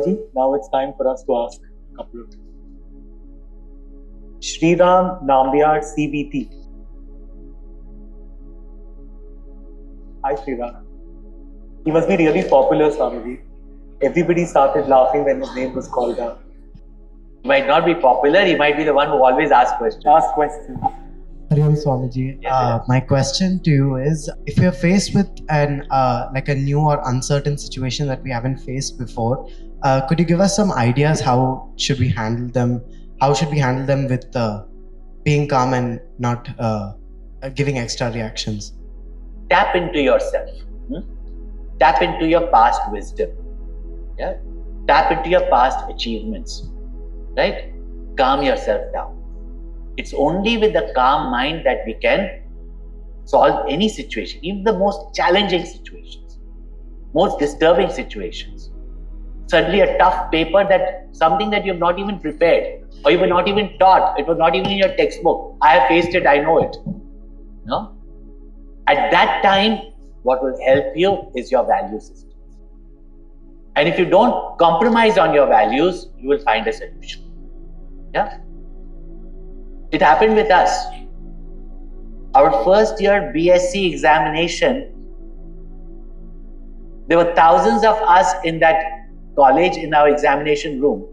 Swamiji, now it's time for us to ask a couple of Shriram Nambiar CBT. Hi Shriram. He must be really popular, Swamiji. Everybody started laughing when his name was called out. He might not be popular, he might be the one who always asks questions. Ask questions. Hariom Swamiji, my question to you is, if you're faced with a new or uncertain situation that we haven't faced before, could you give us some ideas how should we handle them? How should we handle them with being calm and not giving extra reactions? Tap into yourself. Tap into your past wisdom. Yeah? Tap into your past achievements. Right? Calm yourself down. It's only with a calm mind that we can solve any situation, even the most challenging situations, most disturbing situations. Suddenly a tough paper, that something that you have not even prepared, or you were not even taught, it was not even in your textbook. I have faced it, I know it. No? At that time, what will help you is your value system. And if you don't compromise on your values, you will find a solution. Yeah? It happened with us. Our first year BSc examination, there were thousands of us in that college in our examination room.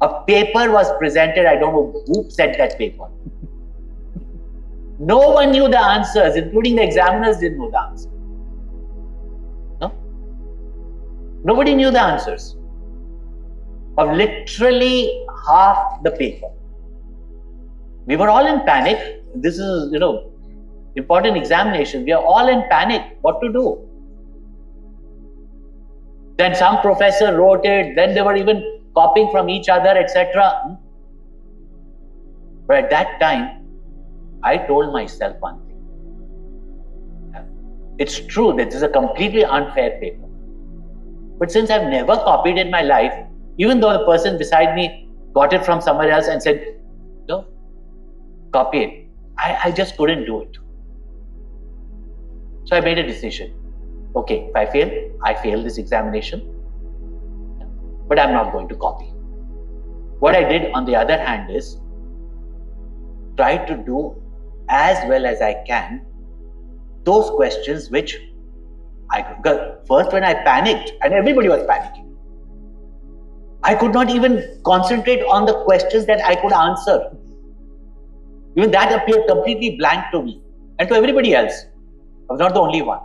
A paper was presented, I don't know who sent that paper. No one knew the answers, including the examiners didn't know the answer. No? Nobody knew the answers of literally half the paper. We were all in panic. This is, important examination. We are all in panic. What to do? Then some professor wrote it. Then they were even copying from each other, etc. But at that time, I told myself one thing. It's true that this is a completely unfair paper. But since I've never copied in my life, even though the person beside me got it from somewhere else and said, no, copy it, I just couldn't do it. So I made a decision. Okay, if I fail this examination, but I'm not going to copy. What I did on the other hand is try to do as well as I can those questions which I could. First, when I panicked, and everybody was panicking, I could not even concentrate on the questions that I could answer. Even that appeared completely blank to me and to everybody else. I was not the only one.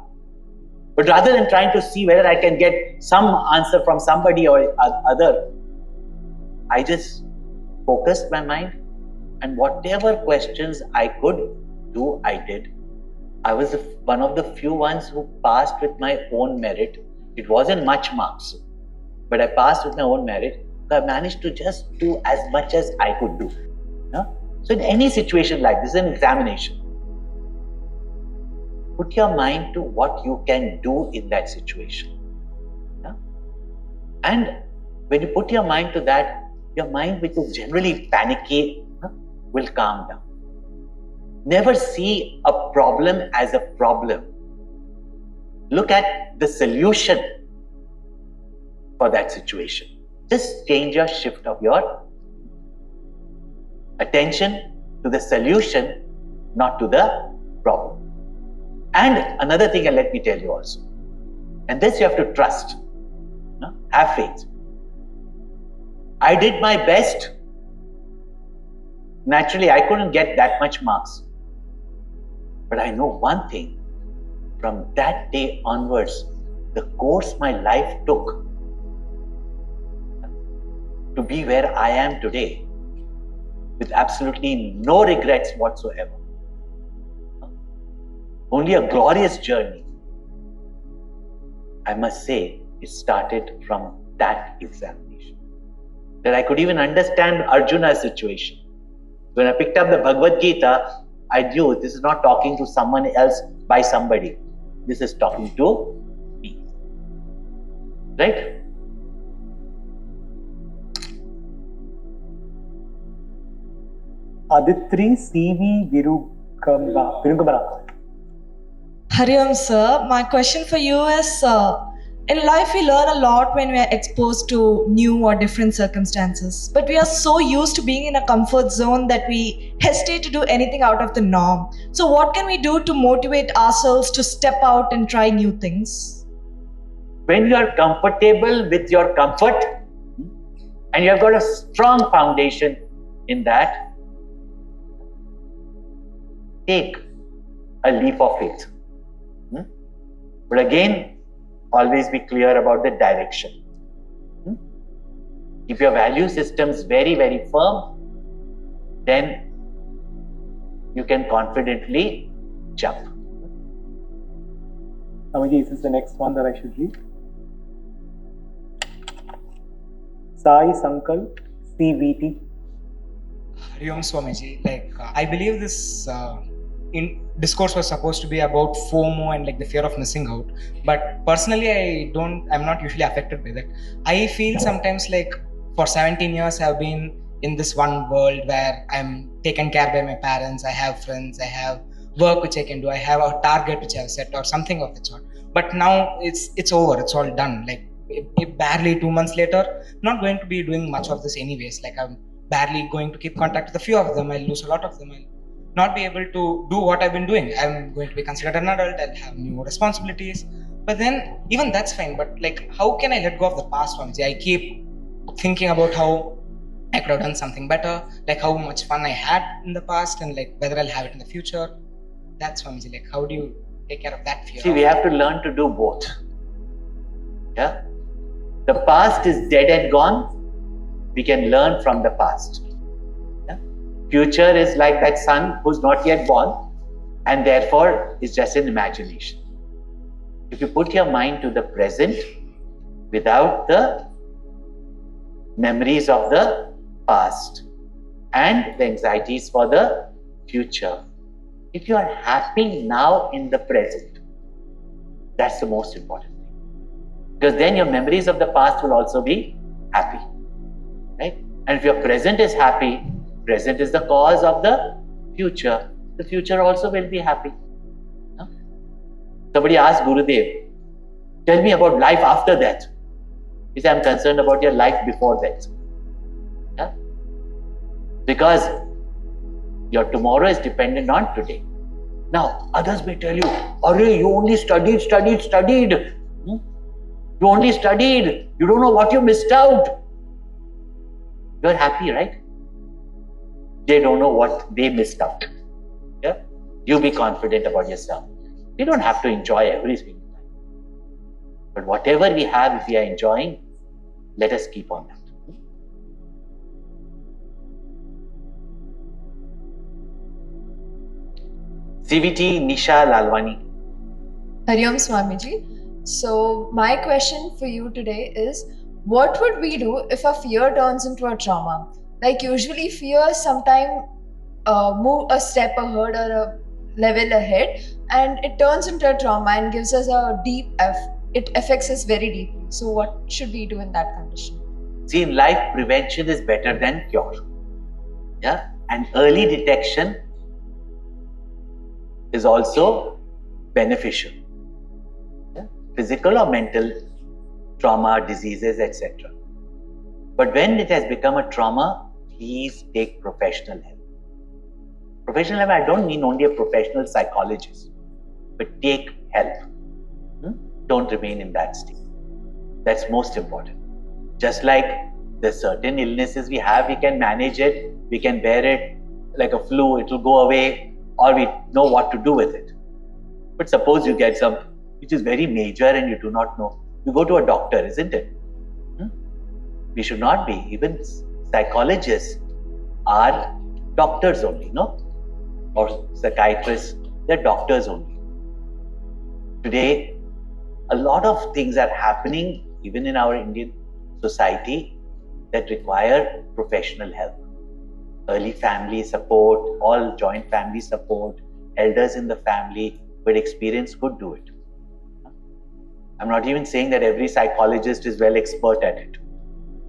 But rather than trying to see whether I can get some answer from somebody or other, I just focused my mind, and whatever questions I could do, I did. I was one of the few ones who passed with my own merit. It wasn't much marks, but I passed with my own merit. I managed to just do as much as I could do. No? So in any situation like this, an examination, put your mind to what you can do in that situation. Yeah? And when you put your mind to that, your mind, which is generally panicky, will calm down. Never see a problem as a problem. Look at the solution for that situation. Just change your shift of your attention to the solution, not to the problem. And another thing, and let me tell you also, and this you have to trust, have faith. I did my best. Naturally, I couldn't get that much marks. But I know one thing, from that day onwards, the course my life took to be where I am today, with absolutely no regrets whatsoever. Only a glorious journey. I must say, it started from that examination. That I could even understand Arjuna's situation. When I picked up the Bhagavad Gita, I knew this is not talking to someone else by somebody. This is talking to me. Right? Aditri C.V. Virugambara. Hariom sir, my question for you is, In life, we learn a lot when we are exposed to new or different circumstances. But we are so used to being in a comfort zone that we hesitate to do anything out of the norm. So, what can we do to motivate ourselves to step out and try new things? When you are comfortable with your comfort and you have got a strong foundation in that, take a leap of faith. But again, always be clear about the direction. If your value systems very, very firm, then you can confidently jump. Swamiji, is this the next one that I should read? Sai Sankal, CVT. Hari Om Swamiji. I believe this discourse was supposed to be about FOMO and the fear of missing out. But personally, I'm not usually affected by that. I feel sometimes for 17 years I've been in this one world where I'm taken care by my parents, I have friends, I have work which I can do, I have a target which I've set or something of that sort. But now it's over, it's all done. Barely 2 months later, I'm not going to be doing much of this anyways. I'm barely going to keep contact with a few of them. I'll lose a lot of them. I'll not be able to do what I've been doing. I'm going to be considered an adult. I'll have new responsibilities. But then even that's fine. But how can I let go of the past ones? I keep thinking about how I could have done something better, how much fun I had in the past, and whether I'll have it in the future. That's Swamiji. How do you take care of that fear? See, we have to learn to do both. Yeah. The past is dead and gone. We can learn from the past. Yeah? Future is like that son who's not yet born, and therefore is just an imagination. If you put your mind to the present without the memories of the past and the anxieties for the future, if you are happy now in the present, that's the most important thing. Because then your memories of the past will also be happy. Right? And if your present is happy, present is the cause of the future also will be happy. No? Somebody asked Gurudev, tell me about life after death. He said, I'm concerned about your life before death. Yeah? Because your tomorrow is dependent on today. Now, others may tell you, Arey, you only studied. You only studied. You don't know what you missed out. You're happy, right? They don't know what they missed out. Yeah? You be confident about yourself. We don't have to enjoy everything. But whatever we have, if we are enjoying, let us keep on that. CVT Nisha Lalwani. Hari Om Swamiji. So my question for you today is, what would we do if a fear turns into a trauma? Usually fear sometimes move a step ahead or a level ahead, and it turns into a trauma and gives us a it affects us very deeply. So what should we do in that condition? See, in life, prevention is better than cure. Yeah? And early detection is also beneficial. Yeah? Physical or mental trauma, diseases, etc. But when it has become a trauma, please take professional help. Professional help, I don't mean only a professional psychologist, but take help. Don't remain in that state. That's most important. Just like there's certain illnesses we have, we can manage it, we can bear it like a flu, it will go away, or we know what to do with it. But suppose you get some which is very major and you do not know, you go to a doctor, isn't it? We should not be. Even psychologists are doctors only, no? Or psychiatrists, they're doctors only. Today, a lot of things are happening even in our Indian society that require professional help. Early family support, all joint family support, elders in the family with experience could do it. I'm not even saying that every psychologist is well expert at it.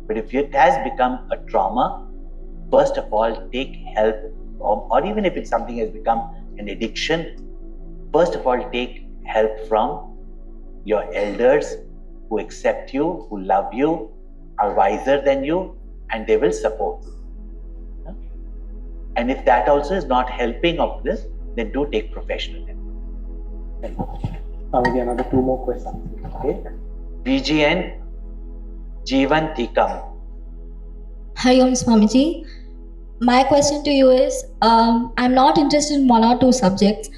But if it has become a trauma, first of all, take help, or even if it's something has become an addiction, first of all, take help from your elders who accept you, who love you, are wiser than you, and they will support you. Yeah? And if that also is not helping of this, then do take professional help. Maybe another 2 more questions. Okay. VGN Jeevan Thikam. Hari Om Swamiji. My question to you is, I'm not interested in 1 or 2 subjects,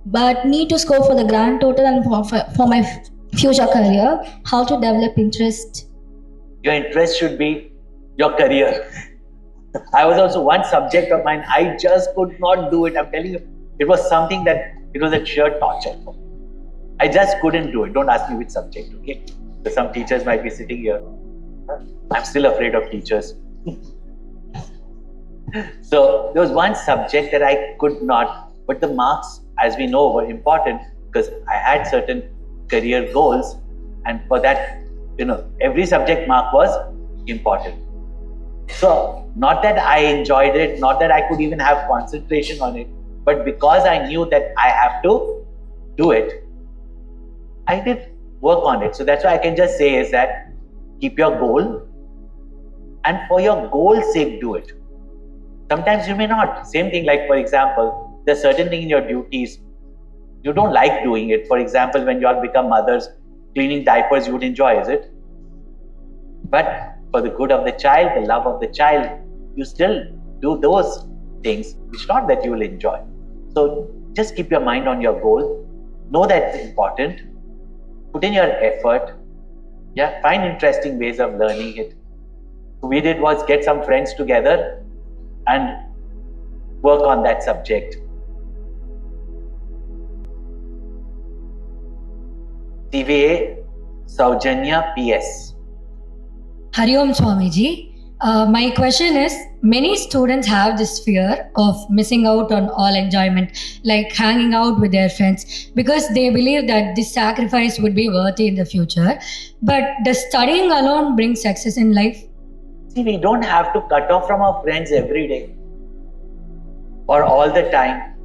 but need to score for the grand total and for my future career. How to develop interest? Your interest should be your career. I was also one subject of mine, I just could not do it. I'm telling you, it was something that, it was a sheer torture for me. I just couldn't do it. Don't ask me which subject, okay? So some teachers might be sitting here. I'm still afraid of teachers. So there was one subject that I could not, but the marks, as we know, were important because I had certain career goals, and for that, every subject mark was important. So not that I enjoyed it, not that I could even have concentration on it, but because I knew that I have to do it, I did work on it. So that's why I can just say is that keep your goal, and for your goal's sake, do it. Sometimes you may not. Same thing, like for example, there's certain thing in your duties, you don't like doing it. For example, when you all become mothers, cleaning diapers you would enjoy, is it? But for the good of the child, the love of the child, you still do those things. It's not that you will enjoy. So just keep your mind on your goal. Know that it's important. Put in your effort. Yeah, find interesting ways of learning it. What we did was get some friends together and work on that subject. CVA Saujanya PS. Hari Om Swamiji. My question is, many students have this fear of missing out on all enjoyment, like hanging out with their friends, because they believe that this sacrifice would be worthy in the future. But does studying alone bring success in life? See, we don't have to cut off from our friends every day or all the time.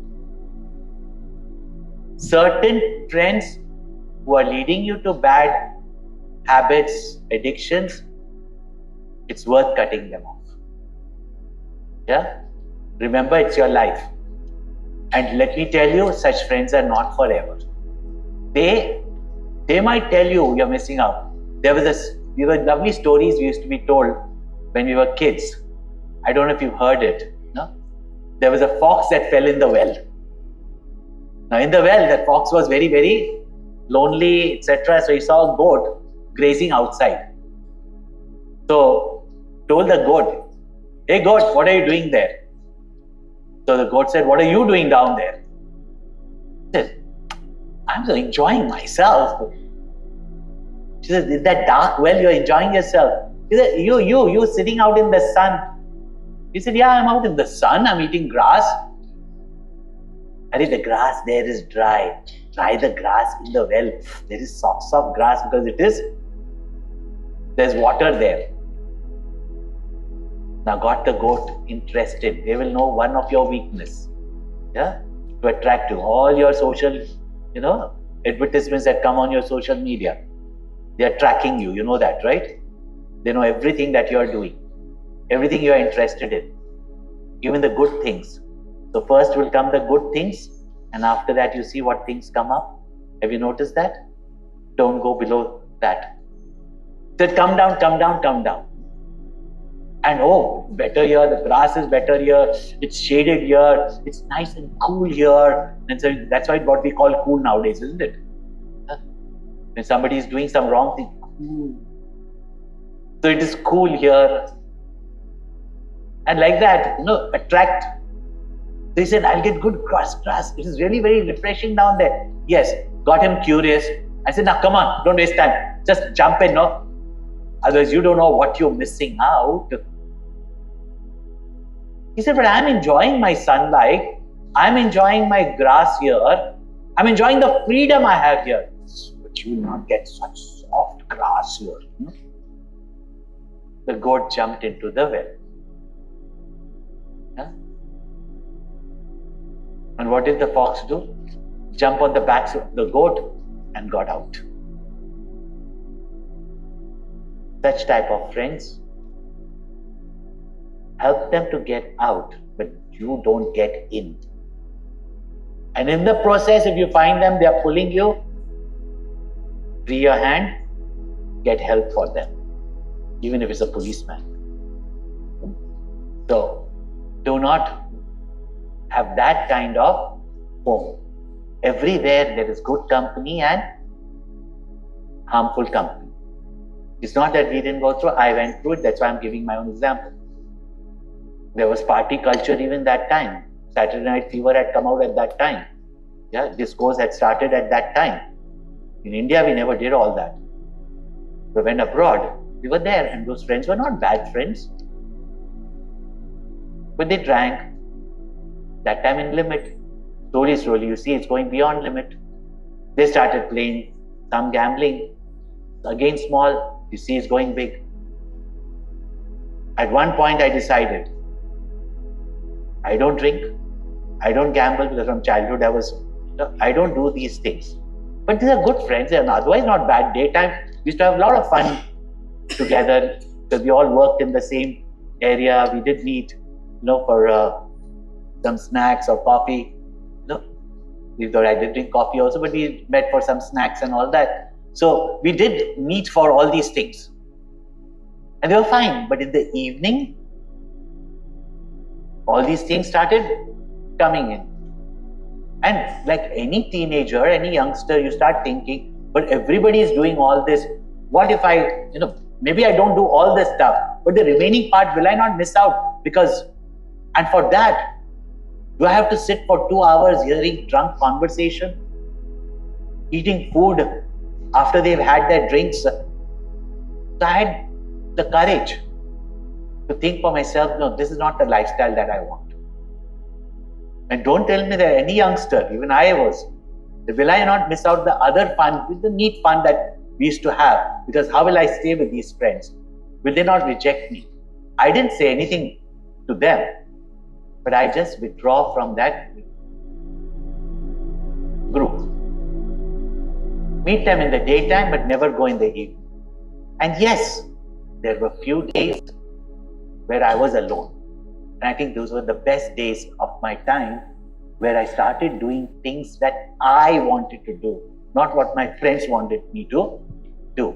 Certain friends who are leading you to bad habits, addictions, it's worth cutting them off. Yeah? Remember, it's your life. And let me tell you, such friends are not forever. They might tell you you're missing out. There were lovely stories we used to be told when we were kids. I don't know if you've heard it. No? There was a fox that fell in the well. Now in the well, that fox was very, very lonely, etc. So he saw a goat grazing outside. So told the goat, "Hey goat, what are you doing there?" So the goat said, "What are you doing down there?" He said, "I'm enjoying myself." She said, "In that dark well, you're enjoying yourself." He said, you sitting out in the sun." He said, "Yeah, I'm out in the sun, I'm eating grass." And the grass there is dry. Try the grass in the well. There is soft grass because there's water there. Now got the goat interested. They will know one of your weakness. Yeah? To attract you. All your social, advertisements that come on your social media. They are tracking you. You know that, right? They know everything that you are doing. Everything you are interested in. Even the good things. So first will come the good things, and after that you see what things come up. Have you noticed that? Don't go below that. So come down, come down, come down. And better here, the grass is better here, it's shaded here, it's nice and cool here. And so that's why what we call cool nowadays, isn't it? When somebody is doing some wrong thing, cool. So it is cool here. And like that, attract. So he said, "I'll get good grass. It is really very refreshing down there." Yes, got him curious. I said, "Now come on, don't waste time. Just jump in, no? Otherwise you don't know what you're missing out." He said, "But I'm enjoying my sunlight. I'm enjoying my grass here. I'm enjoying the freedom I have here. But you will not get such soft grass here." The goat jumped into the well. Yeah? And what did the fox do? Jump on the back of the goat and got out. such type of friends, help them to get out, but you don't get in. And in the process, if you find them, they are pulling you, free your hand, get help for them, even if it's a policeman. So, do not have that kind of Fomo. Everywhere there is good company and harmful company. It's not that we didn't go through, I went through it, that's why I'm giving my own example. There was party culture even that time. Saturday Night Fever had come out at that time. Yeah, discourse had started at that time. In India, we never did all that. We went abroad, we were there, and those friends were not bad friends. But they drank, that time in limit. Slowly, you see it's going beyond limit. They started playing some gambling, again small, you see it's going big. At one point I decided, I don't drink, I don't gamble, because from childhood I don't do these things. But these are good friends, and otherwise not bad. Daytime, we used to have a lot of fun together, because we all worked in the same area. We did meet, for some snacks or coffee. Even though I did drink coffee also, but we met for some snacks and all that. So we did meet for all these things. And they were fine. But in the evening, all these things started coming in. And like any teenager, any youngster, you start thinking, but everybody is doing all this. What if I, maybe I don't do all this stuff, but the remaining part, will I not miss out? And for that, do I have to sit for 2 hours hearing drunk conversation, eating food after they've had their drinks? So I had the courage to think for myself, no, this is not the lifestyle that I want. And don't tell me that any youngster, even I was, will I not miss out the other fun, the neat fun that we used to have? Because how will I stay with these friends? Will they not reject me? I didn't say anything to them, but I just withdraw from that group. Meet them in the daytime, but never go in the evening. And yes, there were few days where I was alone. And I think those were the best days of my time, where I started doing things that I wanted to do, not what my friends wanted me to do.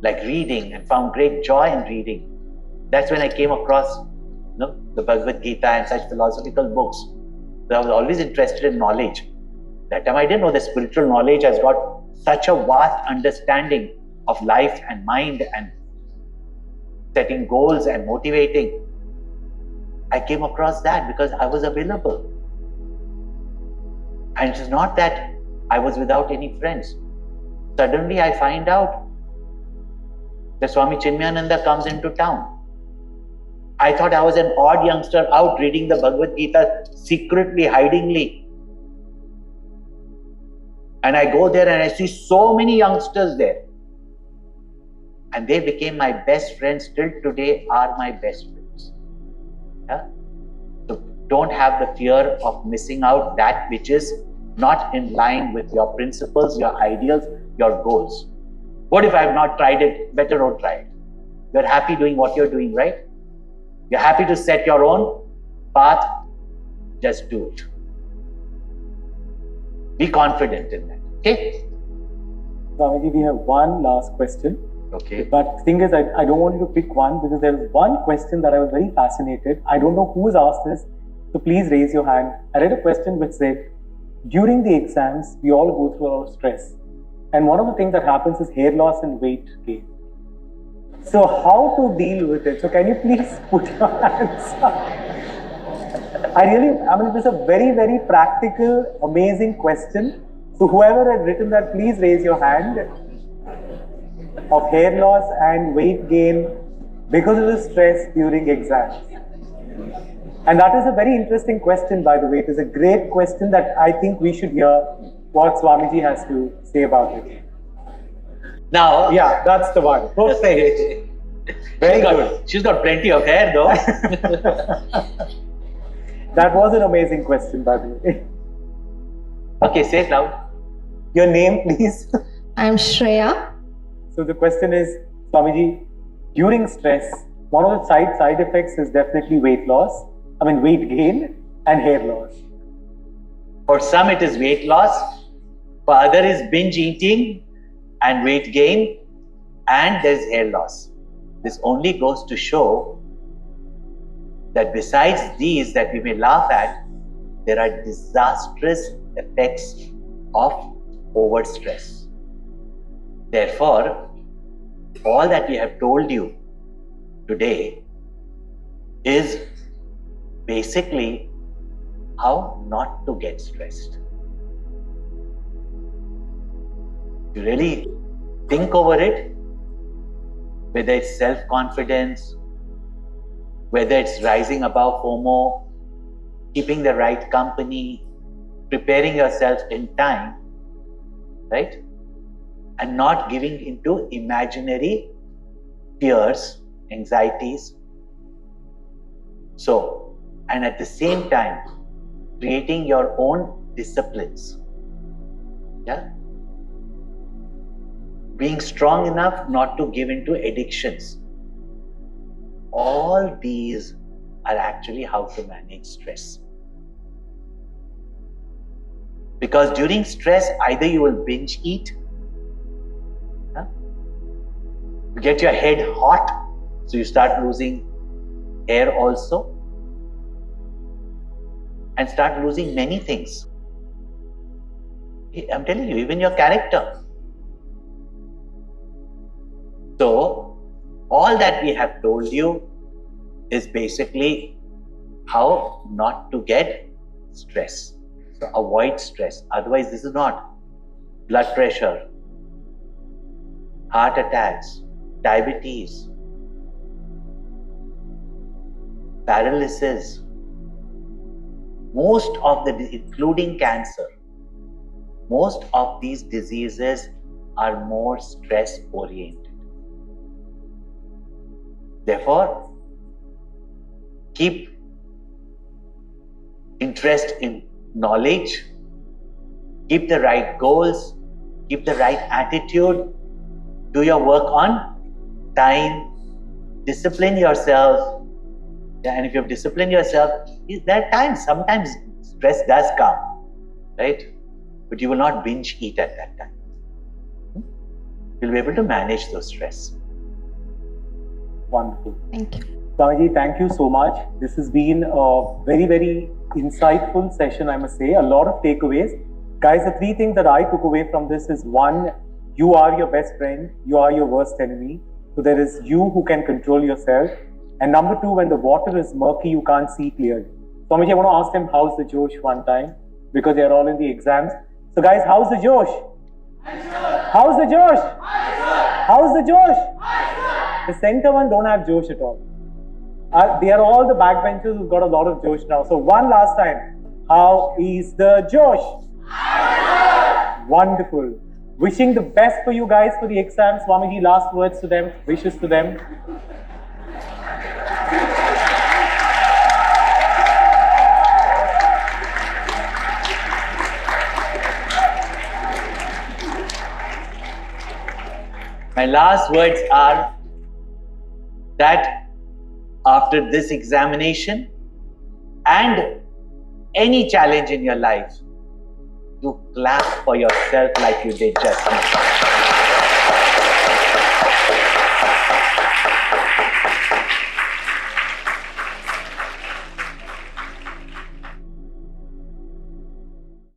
Like reading, and found great joy in reading. That's when I came across the Bhagavad Gita and such philosophical books. So I was always interested in knowledge. That time I didn't know the spiritual knowledge has got such a vast understanding of life and mind and setting goals and motivating. I came across that because I was available. And it is not that I was without any friends. Suddenly I find out that Swami Chinmayananda comes into town. I thought I was an odd youngster out reading the Bhagavad Gita secretly, hidingly. And I go there and I see so many youngsters there. And they became my best friends, till today are my best friends. Yeah? So don't have the fear of missing out that which is not in line with your principles, your ideals, your goals. What if I have not tried it? Better don't try it. You're happy doing what you're doing, right? You're happy to set your own path, just do it. Be confident in that. Okay? Swamiji, we have one last question. Okay. But the thing is, I don't want you to pick one, because there was one question that I was very fascinated. I don't know who's asked this, so please raise your hand. I read a question which said, during the exams, we all go through a lot of stress. And one of the things that happens is hair loss and weight gain. So how to deal with it? So can you please put your hands up? It was a very, very practical, amazing question. So whoever had written that, please raise your hand. Of hair loss and weight gain because of the stress during exams. And that is a very interesting question, by the way. It is a great question that I think we should hear what Swamiji has to say about it. Now, yeah, that's the one. Perfect. Very good. She's got plenty of hair, though. That was an amazing question, by the way. Okay, say it loud. Your name, please. I'm Shreya. So the question is, Swamiji, during stress, one of the side effects is definitely weight gain and hair loss. For some, it is weight loss. For others, is binge eating and weight gain, and there's hair loss. This only goes to show that besides these that we may laugh at, there are disastrous effects of overstress. Therefore, all that we have told you today is basically how not to get stressed. You really think over it, whether it's self-confidence, whether it's rising above Fomo, keeping the right company, preparing yourself in time, right? And not giving into imaginary fears, anxieties. So, and at the same time, creating your own disciplines. Yeah? Being strong enough not to give into addictions. All these are actually how to manage stress. Because during stress, either you will binge eat, you get your head hot, so you start losing hair also, and start losing many things. I'm telling you, even your character. So, all that we have told you is basically how not to get stress. So, avoid stress. Otherwise, this is not blood pressure, heart attacks, diabetes, paralysis, most of the, including cancer, most of these diseases are more stress oriented. Therefore, keep interest in knowledge, keep the right goals, keep the right attitude, do your work on time, discipline yourself. And if you have disciplined yourself, there are times, sometimes stress does come, right? But you will not binge eat at that time. You'll be able to manage those stress. Wonderful. Thank you. Swamiji, thank you so much. This has been a very, very insightful session, I must say. A lot of takeaways. Guys, the three things that I took away from this is: one, you are your best friend, you are your worst enemy. So there is you who can control yourself. And number two, when the water is murky, you can't see clearly. Swamiji, I want to ask them, how's the Josh one time? Because they're all in the exams. So guys, how's the Josh? How's the Josh? How's the Josh? The center one don't have Josh at all. They are all the backbenchers who've got a lot of Josh now. So one last time, how is the Josh? Wonderful. Wishing the best for you guys for the exam. Swamiji, last words to them, wishes to them. My last words are that after this examination and any challenge in your life, you clap for yourself like you did just now.